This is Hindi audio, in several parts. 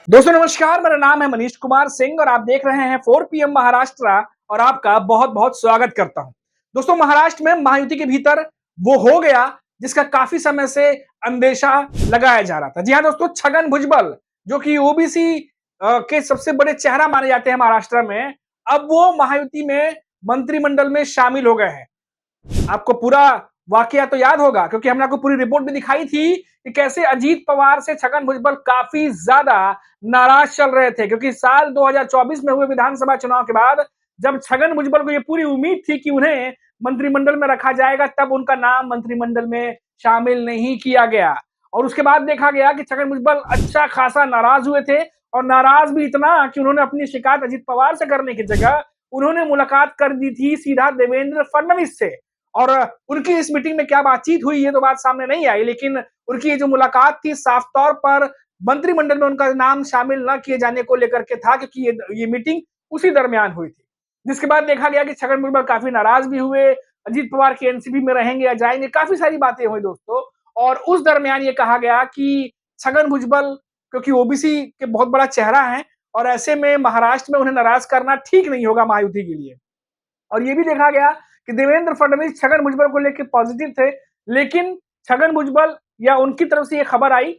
दोस्तों नमस्कार, मेरा नाम है मनीष कुमार सिंह और आप देख रहे हैं 4 PM महाराष्ट्र और आपका बहुत बहुत स्वागत करता हूं। दोस्तों महाराष्ट्र में महायुति के भीतर वो हो गया जिसका काफी समय से अंदेशा लगाया जा रहा था। जी हां दोस्तों, छगन भुजबल जो कि ओबीसी के सबसे बड़े चेहरा माने जाते हैं महाराष्ट्र में, अब वो महायुति में मंत्रिमंडल में शामिल हो गए हैं। आपको पूरा वाकया तो याद होगा क्योंकि हमने आपको पूरी रिपोर्ट भी दिखाई थी कि कैसे अजीत पवार से छगन भुजबल काफी ज्यादा नाराज चल रहे थे, क्योंकि साल 2024 में हुए विधानसभा चुनाव के बाद जब छगन भुजबल को ये पूरी उम्मीद थी कि उन्हें मंत्रिमंडल में रखा जाएगा, तब उनका नाम मंत्रिमंडल में शामिल नहीं किया गया और उसके बाद देखा गया कि छगन भुजबल अच्छा खासा नाराज हुए थे और नाराज भी इतना कि उन्होंने अपनी शिकायत अजीत पवार से करने की जगह उन्होंने मुलाकात कर दी थी सीधा देवेंद्र फडणवीस से। और उनकी इस मीटिंग में क्या बातचीत हुई ये तो बात सामने नहीं आई, लेकिन उनकी ये जो मुलाकात थी साफ तौर पर मंत्रिमंडल में उनका नाम शामिल न किए जाने को लेकर के था, क्योंकि ये मीटिंग उसी दरमियान हुई थी। जिसके बाद देखा गया कि छगन भुजबल काफी नाराज भी हुए, अजीत पवार की एनसीपी में रहेंगे या जाएंगे, काफी सारी बातें हुई दोस्तों। और उस दरमियान ये कहा गया कि छगन भुजबल क्योंकि ओबीसी के बहुत बड़ा चेहरा है और ऐसे में महाराष्ट्र में उन्हें नाराज करना ठीक नहीं होगा महायुति के लिए। और ये भी देखा गया कि देवेंद्र फडणवीस छगन भुजबल को लेकर पॉजिटिव थे, लेकिन छगन भुजबल या उनकी तरफ से ये खबर आई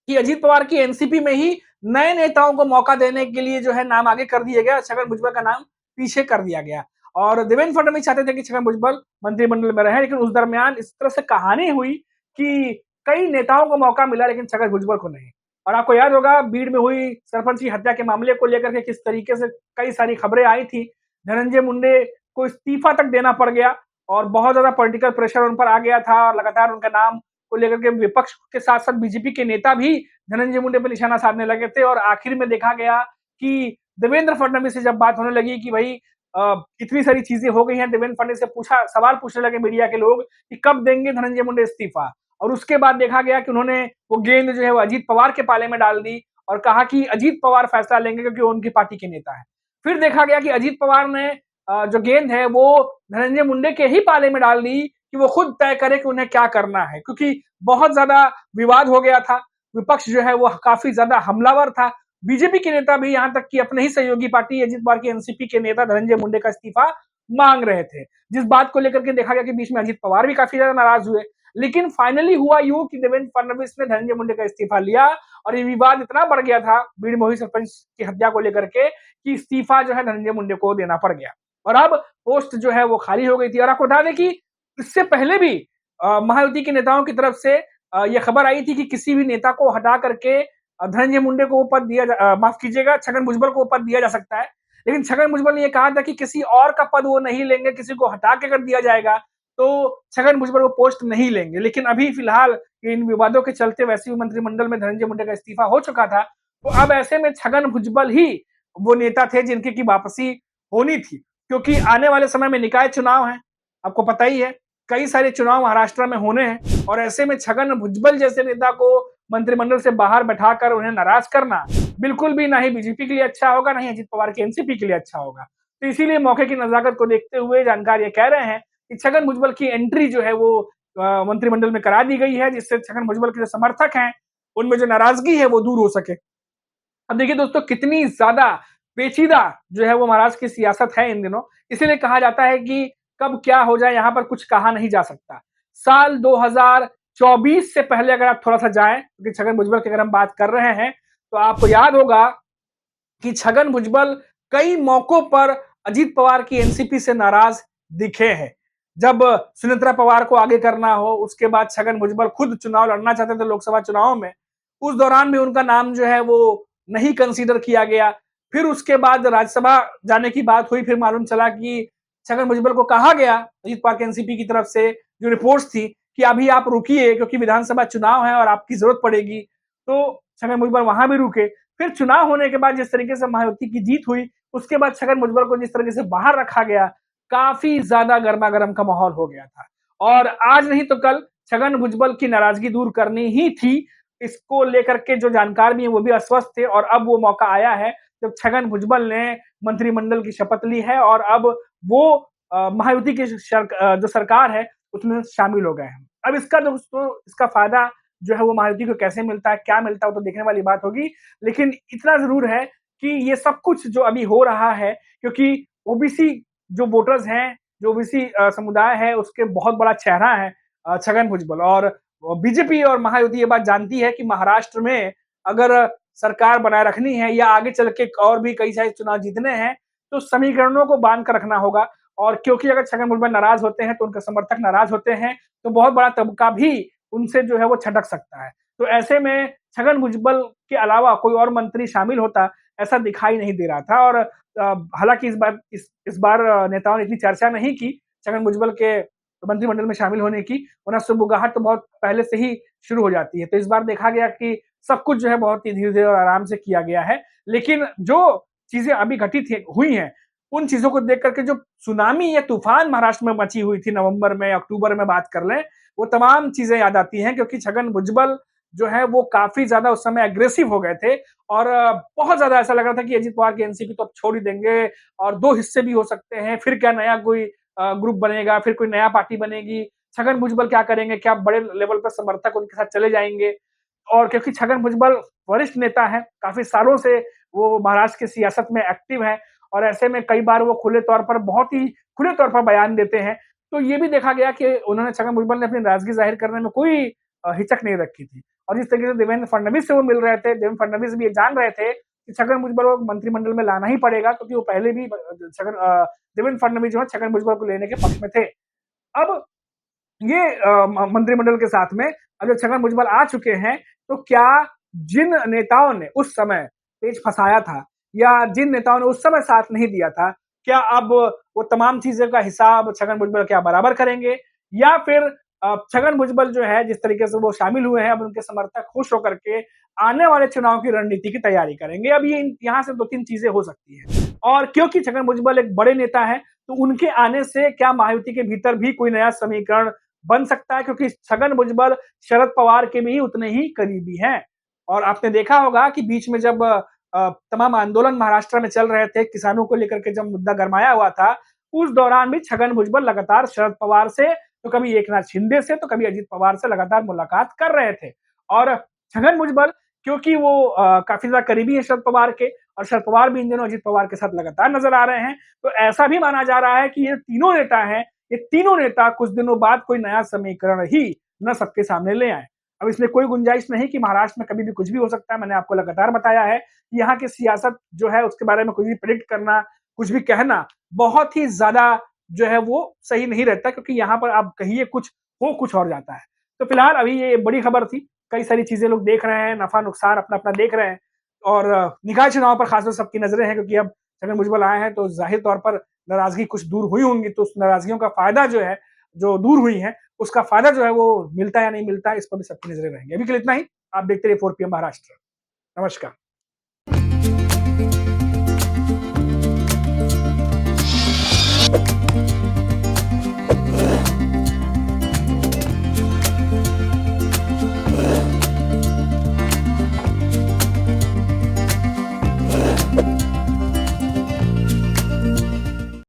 कि अजीत पवार की एनसीपी में ही नए नेताओं को मौका देने के लिए जो है नाम आगे कर दिया गया, छगन भुजबल का नाम पीछे कर दिया गया। और देवेंद्र फडणवीस चाहते थे कि छगन भुजबल मंत्रिमंडल में रहे, लेकिन उस दरमियान इस तरह से कहानी हुई कि कई नेताओं को मौका मिला लेकिन छगन भुजबल को नहीं। और आपको याद होगा बीड़ में हुई सरपंच की हत्या के मामले को लेकर के किस तरीके से कई सारी खबरें आई थी। धनंजय मुंडे को इस्तीफा तक देना पड़ गया और बहुत ज्यादा पॉलिटिकल प्रेशर उन पर आ गया था और लगातार उनका नाम को लेकर के विपक्ष के साथ साथ बीजेपी के नेता भी धनंजय मुंडे पर निशाना साधने लगे थे। और आखिर में देखा गया कि देवेंद्र फडणवीस से जब बात होने लगी कि भाई इतनी सारी चीजें हो गई हैं, देवेंद्र फडणवीस से सवाल पूछने लगे मीडिया के लोग कि कब देंगे धनंजय मुंडे इस्तीफा। और उसके बाद देखा गया कि उन्होंने वो गेंद जो है वो अजीत पवार के पाले में डाल दी और कहा कि अजीत पवार फैसला लेंगे क्योंकि वो उनकी पार्टी के नेता है। फिर देखा गया कि अजीत पवार ने जो गेंद है वो धनंजय मुंडे के ही पाले में डाल दी कि वो खुद तय करे कि उन्हें क्या करना है, क्योंकि बहुत ज्यादा विवाद हो गया था। विपक्ष जो है वो काफी ज्यादा हमलावर था। बीजेपी के नेता भी यहाँ तक कि अपने ही सहयोगी पार्टी अजीत पवार की एनसीपी के नेता धनंजय मुंडे का इस्तीफा मांग रहे थे, जिस बात को लेकर के देखा गया कि बीच में अजीत पवार भी काफी ज्यादा नाराज हुए। लेकिन फाइनली हुआ यूं कि देवेंद्र फडणवीस ने धनंजय मुंडे का इस्तीफा लिया और ये विवाद इतना बढ़ गया था बीड़ मोही सरपंच की हत्या को लेकर के कि इस्तीफा जो है धनंजय मुंडे को देना पड़ गया और अब पोस्ट जो है वो खाली हो गई थी। और आपको बता दें कि इससे पहले भी महायुति के नेताओं की तरफ से यह खबर आई थी कि किसी भी नेता को हटा करके धनंजय मुंडे को वो पद माफ कीजिएगा, छगन भुजबल को वो पद दिया जा सकता है। लेकिन छगन भुजबल ने यह कहा था कि किसी और का पद वो नहीं लेंगे, किसी को हटा के कर दिया जाएगा तो छगन भुजबल वो पोस्ट नहीं लेंगे। लेकिन अभी फिलहाल इन विवादों के चलते वैसे भी मंत्रिमंडल में धनंजय मुंडे का इस्तीफा हो चुका था, तो अब ऐसे में छगन भुजबल ही वो नेता थे जिनकी की वापसी होनी थी, क्योंकि आने वाले समय में निकाय चुनाव है, आपको पता ही है कई सारे चुनाव महाराष्ट्र में होने हैं और ऐसे में छगन भुजबल जैसे नेता को मंत्रिमंडल से बाहर बैठाकर उन्हें नाराज करना बिल्कुल भी ना ही बीजेपी के लिए अच्छा होगा, ना ही अजीत पवार की एनसीपी के लिए अच्छा होगा। तो इसीलिए मौके की नजाकत को देखते हुए जानकार ये कह रहे हैं कि छगन भुजबल की एंट्री जो है वो मंत्रिमंडल में करा दी गई है, जिससे छगन भुजबल के जो समर्थक हैं उनमें जो नाराजगी है वो दूर हो सके। अब देखिए दोस्तों कितनी ज्यादा पेचीदा जो है वो महाराष्ट्र की सियासत है इन दिनों, इसीलिए कहा जाता है कि कब क्या हो जाए यहाँ पर कुछ कहा नहीं जा सकता। साल 2024 से पहले अगर आप थोड़ा सा जाएं, क्योंकि छगन भुजबल की अगर हम बात कर रहे हैं तो आपको याद होगा कि छगन भुजबल कई मौकों पर अजीत पवार की एनसीपी से नाराज दिखे हैं। जब सुनेत्रा पवार को आगे करना हो, उसके बाद छगन भुजबल खुद चुनाव लड़ना चाहते थे लोकसभा चुनाव में, उस दौरान भी उनका नाम जो है वो नहीं कंसीडर किया गया। फिर उसके बाद राज्यसभा जाने की बात हुई, फिर मालूम चला कि छगन भुजबल को कहा गया अजीत पवार के एनसीपी की तरफ से जो रिपोर्ट्स थी कि अभी आप रुकिए क्योंकि विधानसभा चुनाव है और आपकी जरूरत पड़ेगी, तो छगन भुजबल वहां भी रुके। फिर चुनाव होने के बाद जिस तरीके से महायुति की जीत हुई, उसके बाद छगन भुजबल को जिस तरीके से बाहर रखा गया, काफी ज्यादा गर्मा गर्म का माहौल हो गया था। और आज नहीं तो कल छगन भुजबल की नाराजगी दूर करनी ही थी। इसको लेकर के जो जानकार भी हैं वो भी अस्वस्थ थे और अब वो मौका आया है जब छगन भुजबल ने मंत्रिमंडल की शपथ ली है और अब वो महायुति की जो सरकार है उसमें शामिल हो गए हैं। अब इसका दोस्तों इसका फायदा जो है वो महायुति को कैसे मिलता है, क्या मिलता है, वो तो देखने वाली बात होगी। लेकिन इतना ज़रूर है कि ये सब कुछ जो अभी हो रहा है, क्योंकि ओबीसी जो वोटर्स हैं, जो ओबीसी समुदाय है, उसके बहुत बड़ा चेहरा है छगन भुजबल, और बीजेपी और महायुति ये बात जानती है कि महाराष्ट्र में अगर सरकार बनाए रखनी है या आगे चल के और भी कई सारे चुनाव जीतने हैं, तो समीकरणों को बाँध कर रखना होगा। और क्योंकि अगर छगन भुजबल नाराज़ होते हैं, तो उनके समर्थक नाराज़ होते हैं, तो बहुत बड़ा तबका भी उनसे जो है वो छटक सकता है। तो ऐसे में छगन भुजबल के अलावा कोई और मंत्री शामिल होता, ऐसा दिखाई नहीं दे रहा था। और हालाँकि इस बार नेताओं ने इतनी चर्चा नहीं की छगन भुजबल के मंत्रिमंडल में शामिल होने की, वरना सुगबुगाहट तो बहुत पहले से ही शुरू हो जाती है। तो इस बार देखा गया कि सब कुछ जो है बहुत ही धीरे-धीरे और आराम से किया गया है। लेकिन जो चीज़ें अभी घटित हुई हैं, उन चीज़ों को देख कर के जो सुनामी या तूफ़ान महाराष्ट्र में मची हुई थी नवंबर में, अक्टूबर में बात कर लें, वो तमाम चीज़ें याद आती हैं, क्योंकि छगन भुजबल जो है वो काफ़ी ज़्यादा उस समय एग्रेसिव हो गए थे और बहुत ज़्यादा ऐसा लग रहा था कि अजित पवार की एनसीपी तो अब छोड़ ही देंगे और 2 हिस्से भी हो सकते हैं, फिर क्या नया कोई ग्रुप बनेगा, फिर कोई नया पार्टी बनेगी, छगन भुजबल क्या करेंगे, क्या बड़े लेवल पर समर्थक उनके साथ चले जाएँगे? और क्योंकि छगन भुजबल वरिष्ठ नेता हैं, काफ़ी सालों से वो महाराष्ट्र की सियासत में एक्टिव हैं और ऐसे में कई बार वो खुले तौर पर बहुत ही खुले तौर पर बयान देते हैं। तो ये भी देखा गया कि उन्होंने छगन भुजबल ने अपनी नाराज़गी ज़ाहिर करने में कोई हिचक नहीं रखी थी। और जिस तरीके से देवेंद्र फडणवीस से वो मिल रहे थे, देवेंद्र फडणवीस भी ये जान रहे थे कि छगन भुजबल को मंत्रिमंडल में लाना ही पड़ेगा, क्योंकि वो पहले भी देवेंद्र फडणवीस जो है छगन भुजबल को लेने के पक्ष में थे। अब ये मंत्रिमंडल के साथ में अब जब छगन भुजबल आ चुके हैं, तो क्या जिन नेताओं ने उस समय पेच फँसाया था या जिन नेताओं ने उस समय साथ नहीं दिया था, क्या अब वो तमाम चीज़ों का हिसाब छगन भुजबल क्या बराबर करेंगे? या फिर छगन भुजबल जो है जिस तरीके से वो शामिल हुए हैं, अब उनके समर्थक खुश होकर के आने वाले चुनाव की रणनीति की तैयारी करेंगे? अब ये यहाँ से 2-3 चीज़ें हो सकती हैं। और क्योंकि छगन भुजबल एक बड़े नेता हैं, तो उनके आने से क्या महायुति के भीतर भी कोई नया समीकरण बन सकता है, क्योंकि छगन भुजबल शरद पवार के भी उतने ही करीबी हैं। और आपने देखा होगा कि बीच में जब तमाम आंदोलन महाराष्ट्र में चल रहे थे, किसानों को लेकर के जब मुद्दा गरमाया हुआ था, उस दौरान भी छगन भुजबल लगातार शरद पवार से, तो कभी एकनाथ शिंदे से, तो कभी अजित पवार से लगातार मुलाकात कर रहे थे। और छगन भुजबल क्योंकि वो काफ़ी ज़्यादा करीबी हैं शरद पवार के और शरद पवार भी इन दिनों अजित पवार के साथ लगातार नज़र आ रहे हैं, तो ऐसा भी माना जा रहा है कि ये तीनों नेता हैं, ये तीनों नेता कुछ दिनों बाद कोई नया समीकरण ही ना सबके सामने ले आएँ। अब इसमें कोई गुंजाइश नहीं कि महाराष्ट्र में कभी भी कुछ भी हो सकता है। मैंने आपको लगातार बताया है कि यहाँ की सियासत जो है उसके बारे में कुछ भी प्रेडिक्ट करना, कुछ भी कहना बहुत ही ज़्यादा जो है वो सही नहीं रहता, क्योंकि यहाँ पर आप कहिए कुछ, हो कुछ और जाता है। तो फिलहाल अभी ये बड़ी खबर थी, कई सारी चीज़ें लोग देख रहे हैं, नफ़ा-नुकसान अपना-अपना देख रहे हैं और निकाय चुनाव पर खासतौर से सबकी नज़रें हैं, क्योंकि अब छगन भुजबल आए हैं तो ज़ाहिर तौर पर नाराज़गी कुछ दूर हुई होंगी, तो उस नाराज़गियों का फ़ायदा जो है, जो दूर हुई है, उसका फ़ायदा जो है वो मिलता है या नहीं मिलता है, इस पर भी सबकी नज़रें रहेंगी। अभी के लिए इतना ही, आप देखते रहिए 4 पीएम महाराष्ट्र। नमस्कार।